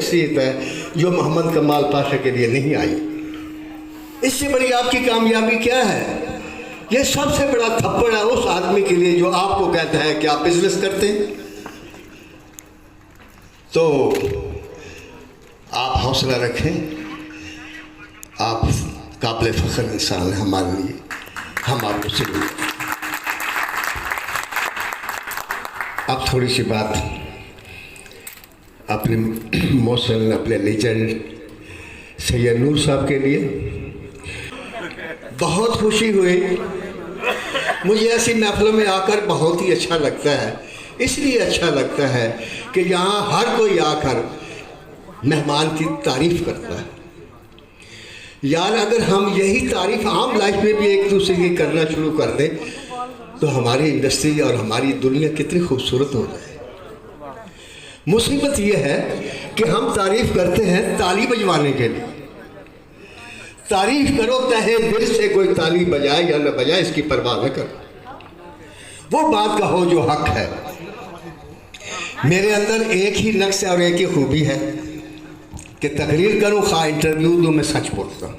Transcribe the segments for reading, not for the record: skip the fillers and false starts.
शख्सियत है जो मोहम्मद कमाल पाशा के लिए नहीं आई। इससे बड़ी आपकी कामयाबी क्या है? ये सबसे बड़ा थप्पड़ है उस आदमी के लिए जो आपको कहता है कि आप बिजनेस करते हैं। तो आप हौसला रखें, आप काबिल फ़ख्र इंसान हैं हमारे लिए, हम आपको सल्यूट। अब थोड़ी सी बात अपने मौसल, अपने लेजेंड सैयद नूर साहब के लिए। बहुत खुशी हुई, मुझे ऐसी महफिलों में आकर बहुत ही अच्छा लगता है। इसलिए अच्छा लगता है कि यहाँ हर कोई आकर मेहमान की तारीफ़ करता है। यार अगर हम यही तारीफ़ आम लाइफ में भी एक दूसरे की करना शुरू कर दें तो हमारी इंडस्ट्री और हमारी दुनिया कितनी खूबसूरत हो जाए। मुसीबत ये है कि हम तारीफ़ करते हैं ताली बजवाने के लिए। तारीफ़ करो तहे दिल से, कोई ताली बजाए या न बजाए इसकी परवाह न करो। वो बात कहो जो हक है। मेरे अंदर एक ही नक्श और एक ही खूबी है कि तकरीर करूँ खा इंटरव्यू दूँ, मैं सच बोलता हूँ।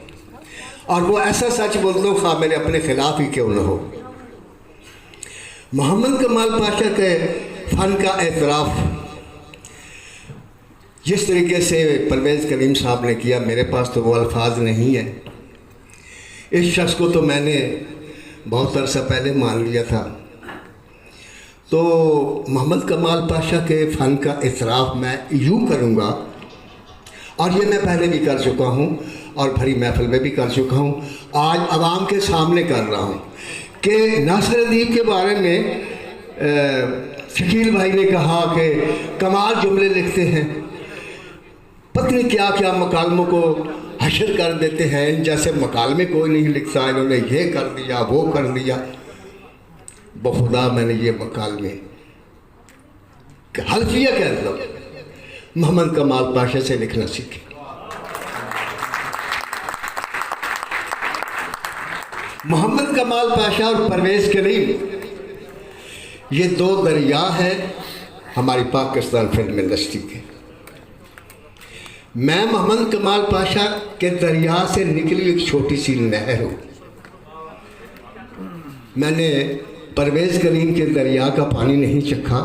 और वो ऐसा सच बोलता हूँ खा मेरे अपने ख़िलाफ़ ही क्यों न हो। मोहम्मद कमाल पाशा के फ़न का एतराफ़ जिस तरीके से परवेज़ करीम साहब ने किया, मेरे पास तो वो अल्फाज नहीं है। इस शख्स को तो मैंने बहुत अरसा पहले मान लिया था। तो मोहम्मद कमाल पाशा के फ़न का इतराफ़ मैं यूँ करूँगा, और ये मैं पहले भी कर चुका हूँ और भरी महफिल में भी कर चुका हूँ, आज आवाम के सामने कर रहा हूँ कि नासिर अदीब के बारे में शकील भाई ने कहा कि कमाल जुमले लिखते हैं, पत्नी क्या क्या मकालमों को हशर कर देते हैं, जैसे मकालमे कोई नहीं लिखता, इन्होंने ये कर दिया वो कर दिया। बखुदा मैंने ये मकालमे हल्फिया कह दो मोहम्मद कमाल पाशा से लिखना सीखे। मोहम्मद कमाल पाशा और परवेज़ करीम ये दो दरिया हैं हमारी पाकिस्तान फिल्म इंडस्ट्री के। मैं मोहम्मद कमाल पाशा के दरिया से निकली एक छोटी सी नहर हूँ। मैंने परवेज़ करीम के दरिया का पानी नहीं चखा,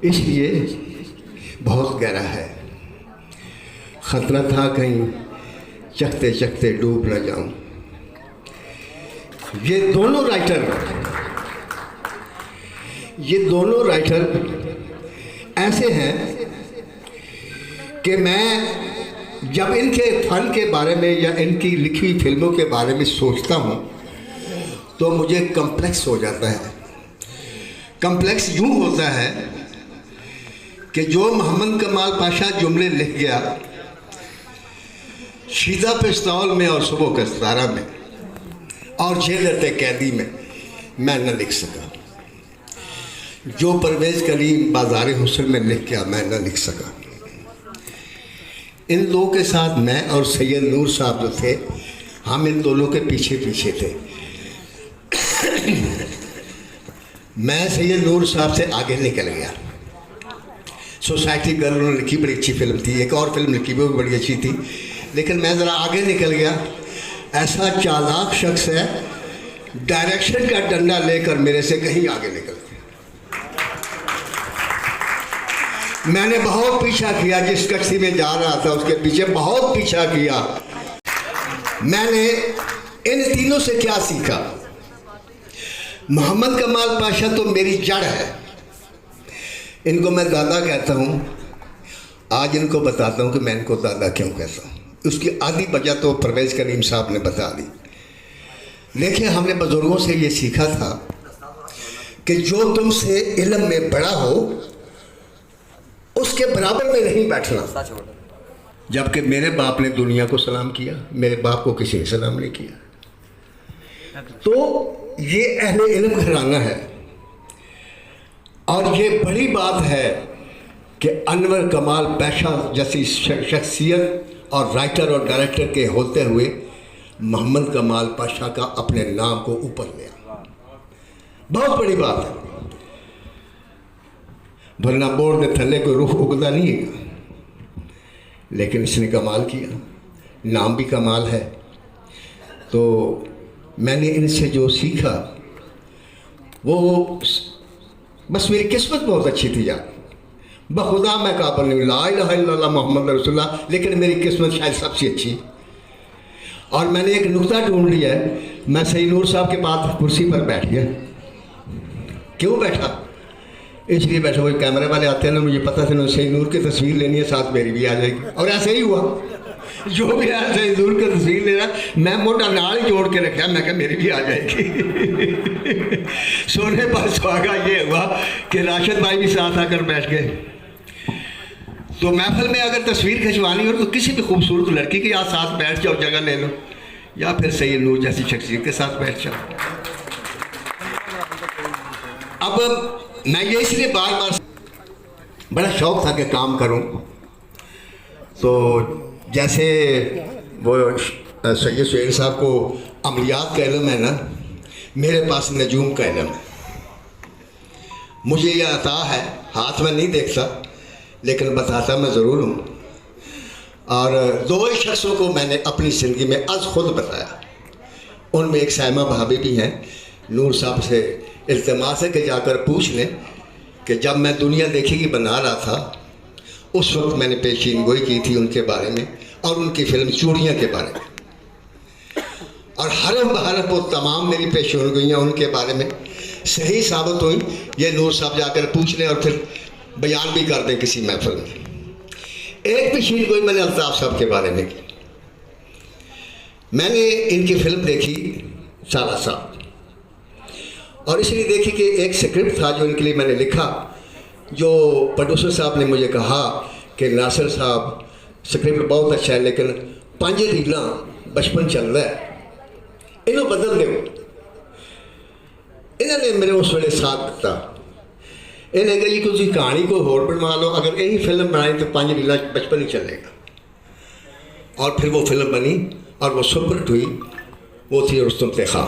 इसलिए बहुत गहरा है। ख़तरा था कहीं चखते चखते डूब न जाऊं। ये दोनों राइटर ऐसे हैं कि मैं जब इनके फ़न के बारे में या इनकी लिखी हुई फिल्मों के बारे में सोचता हूँ तो मुझे कम्प्लेक्स हो जाता है। कम्प्लेक्स यूँ होता है कि जो मोहम्मद कमाल पाशा जुमले लिख गया शीदा पिस्तौल में और सुबह के सतारा में और जेलते कैदी में, मैं न लिख सका। जो परवेज़ करीम बाज़ार हुस्न में लिख गया मैं न लिख सका। इन लोगों के साथ मैं और सैयद नूर साहब जो थे, हम इन दोनों के पीछे पीछे थे। मैं सैयद नूर साहब से आगे निकल गया। सोसाइटी गर्ल उन्होंने लिखी, बड़ी अच्छी फिल्म थी। एक और फिल्म लिखी वो भी बड़ी अच्छी थी, लेकिन मैं ज़रा आगे निकल गया। ऐसा चालाक शख्स है, डायरेक्शन का डंडा लेकर मेरे से कहीं आगे निकल गया। मैंने बहुत पीछा किया, जिस टैक्सी में जा रहा था उसके पीछे बहुत पीछा किया। मैंने इन तीनों से क्या सीखा? मोहम्मद कमाल पाशा तो मेरी जड़ है, इनको मैं दादा कहता हूँ। आज इनको बताता हूँ कि मैं इनको दादा क्यों कहता हूँ। उसकी आधी वजह तो परवेज़ करीम साहब ने बता दी। देखिए, हमने बुजुर्गों से ये सीखा था कि जो तुमसे इल्म में बड़ा हो उसके बराबर में नहीं बैठना। जबकि मेरे बाप ने दुनिया को सलाम किया, मेरे बाप को किसी ने सलाम नहीं किया। तो ये अहले इल्म घराना है। और ये बड़ी बात है कि अनवर कमाल पाशा जैसी शख्सियत और राइटर और डायरेक्टर के होते हुए मोहम्मद कमाल पाशा का अपने नाम को ऊपर लिया। बहुत बड़ी बात है, वरना बोर्ड के थले कोई रुख उगता नहीं है। लेकिन इसने कमाल किया, नाम भी कमाल है। तो मैंने इनसे जो सीखा वो बस मेरी किस्मत बहुत अच्छी थी यार, बखुदा मैं काबिल नहीं, ला इलाहा इल्लल्लाह मोहम्मद रसूलुल्लाह, लेकिन मेरी किस्मत शायद सबसे अच्छी। और मैंने एक नुक्ता ढूंढ लिया है, मैं सईद नूर साहब के पास कुर्सी पर बैठ गया। क्यों बैठा? इसलिए बैठा, कोई कैमरे वाले आते हैं ना, मुझे पता था ना सईद नूर की तस्वीर लेनी है, साथ मेरी भी आ जाएगी। और ऐसे ही हुआ, जो भी आया सईद नूर की तस्वीर लेना, मैं मोटा नाल ही जोड़ के रखा, मैं कहा मेरी भी आ जाएगी। सोने पर सुहागा ये हुआ कि राशिद भाई भी साथ आकर बैठ गए। तो महफिल में अगर तस्वीर खिंचवानी हो तो किसी भी खूबसूरत लड़की के यहाँ साथ बैठ जाओ, जगह ले लो, या फिर सैयद नूर जैसी शख्सियत के साथ बैठ जाओ। अब मैं ये इसलिए बार बार बड़ा शौक था कि काम करूं। तो जैसे वो सैयद सुहेल साहब को अमलियात का इल्म है ना, मेरे पास नजूम का इल्म है। मुझे यह अता है, हाथ में नहीं देखता लेकिन बताता मैं ज़रूर हूँ। और दो ही शख्सों को मैंने अपनी ज़िंदगी में अज खुद बताया, उनमें एक साइमा भाभी भी हैं। नूर साहब से इल्तिमास है कि जाकर पूछ लें कि जब मैं दुनिया देखेगी बना रहा था, उस वक्त मैंने पेशीन गोई की थी उनके बारे में और उनकी फिल्म चूड़ियाँ के बारे में। और हरफ बहरफ वो तमाम मेरी पेशीन गोइयाँ उनके बारे में सही साबित हुई। ये नूर साहब जाकर पूछ लें और फिर बयान भी कर दें किसी महफिल में। एक पेशीन गोई मैंने अल्ताफ साहब के बारे में की। मैंने इनकी फिल्म देखी साला साहब, और इसलिए देखी कि एक स्क्रिप्ट था जो इनके लिए मैंने लिखा, जो प्रोड्यूसर साहब ने मुझे कहा कि नासिर साहब स्क्रिप्ट बहुत अच्छा है लेकिन 5 रीलां बचपन चल रहा है, इन्हों बदल दो। इन्होंने मेरे उस वेले साथ दिता। इन्हें कहा जी तुम कहानी को होर बनवा लो, अगर यही फिल्म बनाई तो 5 रीलां बचपन ही चलेगा। और फिर वो फिल्म बनी और वो सुपरहिट हुई, वो थी रुस्तम ते खां।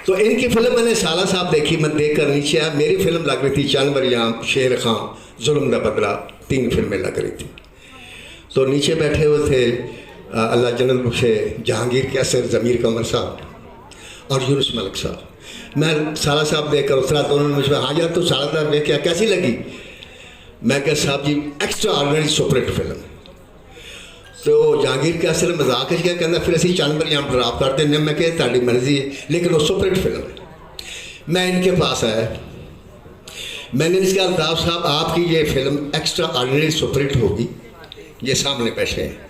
तो इनकी फिल्म मैंने साला साहब देखी, मैं देख कर नीचे आया। मेरी फिल्म लग रही थी चंद मरियाम, शेर खां, जुल्म दा बदला, 3 फिल्में लग रही थी। तो नीचे बैठे हुए थे अल्लाह जन्नत बख्शे जहांगीर कैसर, ज़मीर कमर साहब और यूनुस मलिक साहब। मैं साला साहब देख कर उतरा तो उन्होंने मुझे, हाँ यार तो साला साहब देख क्या कैसी लगी? मैं कहा साहब जी एक्स्ट्रा ऑर्डिनरी सुपरहिट फिल्म। तो जहांगीर कैसर मजाक है कहना फिर असी चंद मरियाम ड्राप कर दें। मैं कहा ताड़ी मर्जी है, लेकिन वो सुपरहिट फिल्म है। मैं इनके पास आया, मैंने इसके कहा अल्ताफ साहब आपकी ये फिल्म एक्स्ट्रा ऑर्डिनरी सुपरहिट होगी, ये सामने बैठे हैं,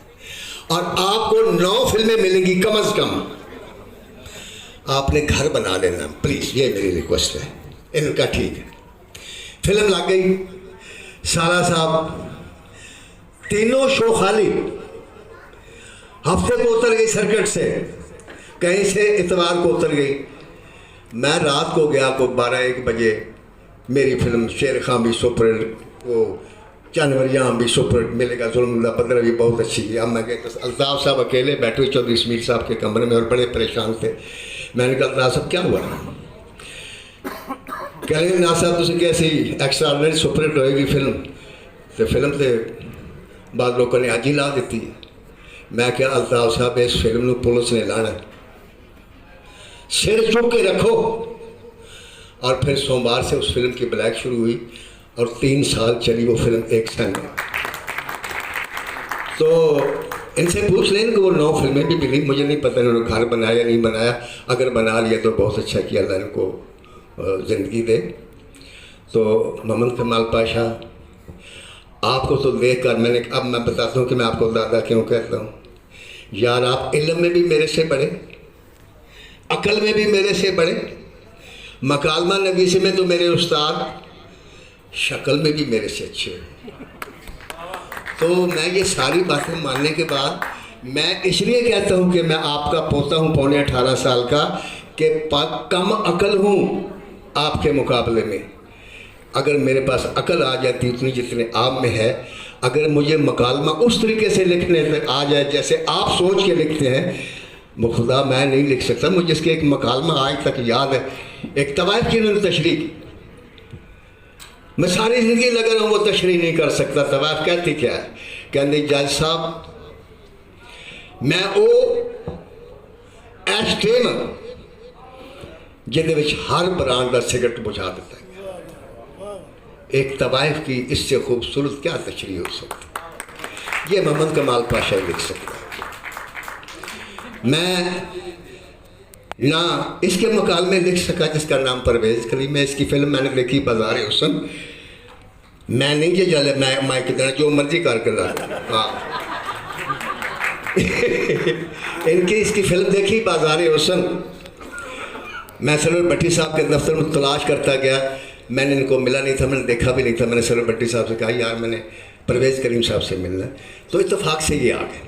और आपको 9 फिल्में मिलेंगी कम अज़ कम, आपने घर बना लेना प्लीज़, ये मेरी रिक्वेस्ट है। इनका ठीक है। फिल्म लग गई। साला साहब 3 शो खाली, हफ्ते को उतर गई सर्किट से, कहीं से इतवार को उतर गई। मैं रात को गया को 12-1 बजे, मेरी फिल्म शेर खां भी सुपरहिट, वो चंद मरियाम भी सुपरहिट, मिलेगा जुल्म दा बदला भी बहुत अच्छी है। अब मैं गए तो अल्ताफ साहब अकेले बैठे हुए चौधरी इस्माइल साहब के कमरे में और बड़े परेशान थे। मैंने कहा अल्ताफ साहब क्या हुआ? कह रहे ना साहब तुम कैसी एक्स्ट्रा ऑर्डिनरी सुपरहिट होएगी फिल्म, तो फिल्म तो बाद लोगों ने अज ही ला दी। मैं क्या अल्ताफ साहब इस फिल्म में पुलिस ने लाना, सिर चुक के रखो। और फिर सोमवार से उस फिल्म की ब्लैक शुरू हुई और 3 साल चली वो फिल्म एक साल में। तो इनसे पूछ लें कि वो 9 फिल्में भी मिली, मुझे नहीं पता उन्होंने घर बनाया या नहीं बनाया। अगर बना लिया तो बहुत अच्छा किया, अल्लाह इनको ज़िंदगी दे। तो मोहम्मद कमाल पाशा आपको तो देख कर मैंने, अब मैं बताता हूँ कि मैं आपको दादा क्यों कहता हूँ। यार आप इल्म में भी मेरे से बड़े, अकल में भी मेरे से बड़े, मकालमा नवीसी में तो मेरे उस्ताद, शक्ल में भी मेरे से अच्छे। तो मैं ये सारी बातें मानने के बाद मैं इसलिए कहता हूँ कि मैं आपका पोता हूँ, पौने 18 साल का, कि कम अकल हूँ आपके मुकाबले में। अगर मेरे पास अकल आ जाती उतनी जितने आप में है, अगर मुझे मकालमा उस तरीके से लिखने आ जाए जैसे आप सोच के लिखते हैं, खुदा मैं नहीं लिख सकता। मुझे इसके एक मकालमा आज तक याद है, एक तवाइफ की उन्होंने तशरीह की, मैं सारी ज़िंदगी लगा रहा हूँ, वो तशरीह नहीं कर सकता। तवाफ कहती क्या है? कहते जज साहब मैं वो एस्टेम जिहदे विच हर ब्रांड का सिगरेट बुझा देता है। एक तवाइफ की इससे खूबसूरत क्या तशरीह हो सकती? ये मोहम्मद कमाल पाशा लिख सकता है। मैं ना इसके मुकालमे लिख सका जिसका नाम परवेज़ कलीम है। इसकी फिल्म मैंने देखी बाज़ार हुस्न। मैं नहीं जे जले मैं माइक देना जो मर्जी करके ला। हाँ इनकी इसकी फिल्म देखी बाज़ार हुस्न। मैं सरवर भट्टी साहब के दफ्तर में तलाश करता गया, मैंने इनको मिला नहीं था, मैंने देखा भी नहीं था। मैंने सरवर भट्टी साहब से कहा यार मैंने परवेज़ कलीम साहब से मिलना है, तो इत्तेफाक से ये आ गए।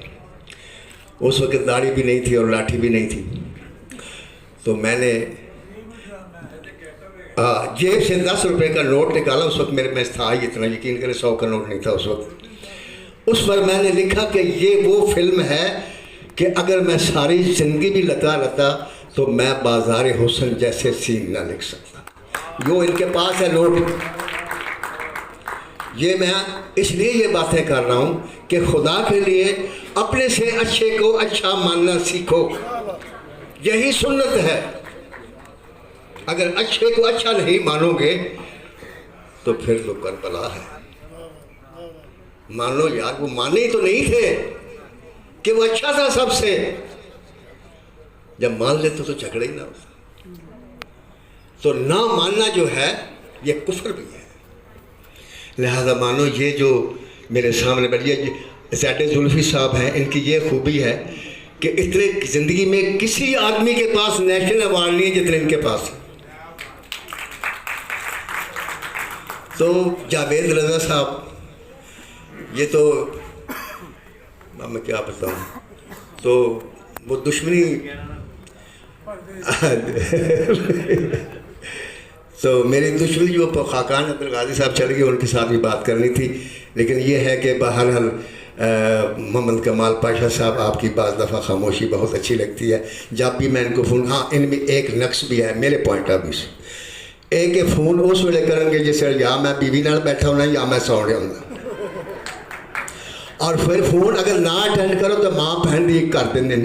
उस वक्त दाढ़ी भी नहीं थी और लाठी भी नहीं थी। तो मैंने जेब से 10 रुपए का नोट निकाला। उस वक्त मेरे में था ही इतना, यकीन करें 100 का नोट नहीं था उस वक्त। उस पर मैंने लिखा कि ये वो फिल्म है कि अगर मैं सारी ज़िंदगी भी लता रहता तो मैं बाज़ार हुस्न जैसे सीन ना लिख सकता। जो इनके पास है नोट। ये मैं इसलिए ये बातें कर रहा हूँ कि खुदा के लिए अपने से अच्छे को अच्छा मानना सीखो। यही सुन्नत है। अगर अच्छे को अच्छा नहीं मानोगे तो फिर तो करबला है। मान लो यार वो माने तो नहीं थे कि वो अच्छा था सबसे। जब मान लेते तो झगड़ा ही ना होता। तो ना मानना जो है ये कुफर भी है। लिहाजा मानो ये जो मेरे सामने बैठिए ज़ैड जुल्फी साहब हैं, इनकी ये खूबी है कि इतने ज़िंदगी में किसी आदमी के पास नेशनल अवार्ड नहीं है जितने इनके पास है। तो जावेद रज़ा साहब, ये तो मैं क्या बताऊँ, तो वो दुश्मनी तो मेरी दुश्मनी जो खाकान अब्दुल गाजी साहब चले गए उनके साथ भी बात करनी थी। लेकिन ये है कि बहरहाल मोहम्मद कमाल पाशा साहब आपकी बाज़ दफ़ा खामोशी बहुत अच्छी लगती है। जब भी मैं इनको फ़ोन, हाँ इनमें एक नक्स भी है मेरे पॉइंट ऑफ व्यू से। एक फ़ोन उस वेले करेंगे जिस या मैं बीवी नाल बैठा होना या मैं सौ रहा हूँ। और फिर फ़ोन अगर ना अटेंड करो तो माँ बहन भी कर देंगे।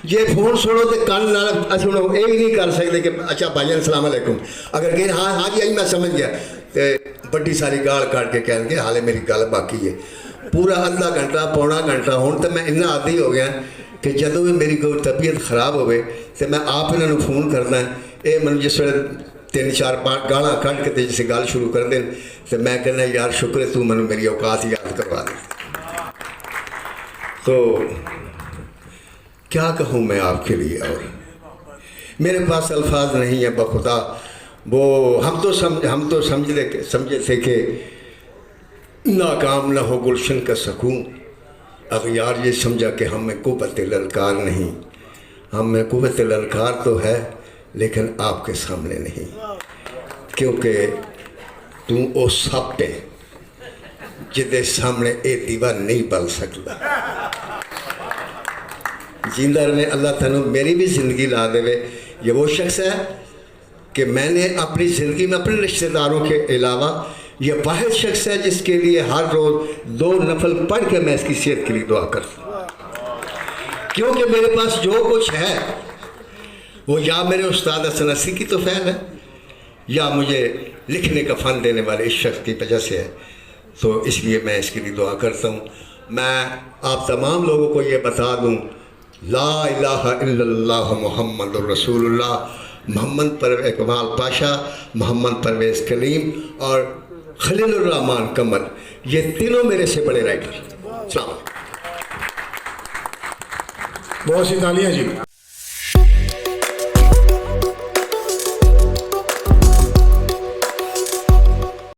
जे फ़ोन सुनो तो कन ना सुनो, ये भी नहीं कर सकते कि अच्छा भाईजान अस्सलाम वालेकुम। अगर कहें हाँ हाँ जी आई मैं समझ गया तो बड़ी सारी गाल काट के कह देंगे हाले मेरी गल बाकी है। पूरा आधा घंटा पौना घंटा हूँ तो मैं इन्ना आदी हो गया कि जदों भी मेरी कोई तबीयत खराब हो तो मैं आप इन्होंने फ़ोन करना है। ये मैं जिस वे 3-4-5 गाला कट के जिसे गल शुरू कर दें तो मैं कहना यार शुक्र है तू मैं मेरी औकात याद करवा दे। तो क्या कहूँ मैं आपके लिए, और मेरे पास अल्फाज नहीं है बखुदा। वो हम तो समझे थे कि नाकाम न हो गुलशन का सकून। अगयार ये समझा कि हमें कुव्वत ललकार नहीं। हमें कुव्वत ललकार तो है लेकिन आपके सामने नहीं, क्योंकि तू वो सप है जिदे सामने ये दीवा नहीं बल सकता। जिंदा रहे अल्लाह तनु मेरी भी ज़िंदगी ला देवे। ये वो शख्स है कि मैंने अपनी ज़िंदगी में अपने रिश्तेदारों के अलावा ये वाहिद शख्स है जिसके लिए हर रोज़ 2 नफल पढ़ के मैं इसकी सेहत के लिए दुआ करता हूँ। क्योंकि मेरे पास जो कुछ है वो या मेरे उस्ताद हसन नसी की तो फैल है या मुझे लिखने का फ़न देने वाले इस शख्स की वजह से है। तो इसलिए मैं इसके लिए दुआ करता हूँ। मैं आप तमाम लोगों को ये बता दूँ ला इलाहा इल्लल्लाह मुहम्मदुर रसूलुल्लाह। मोहम्मद परवेज़ कमाल पाशा, मोहम्मद परवेज़ कलीम और खलीलुर रहमान कमल, ये तीनों मेरे से बड़े राइटर। सलाम। बहुत सी तालियां जी।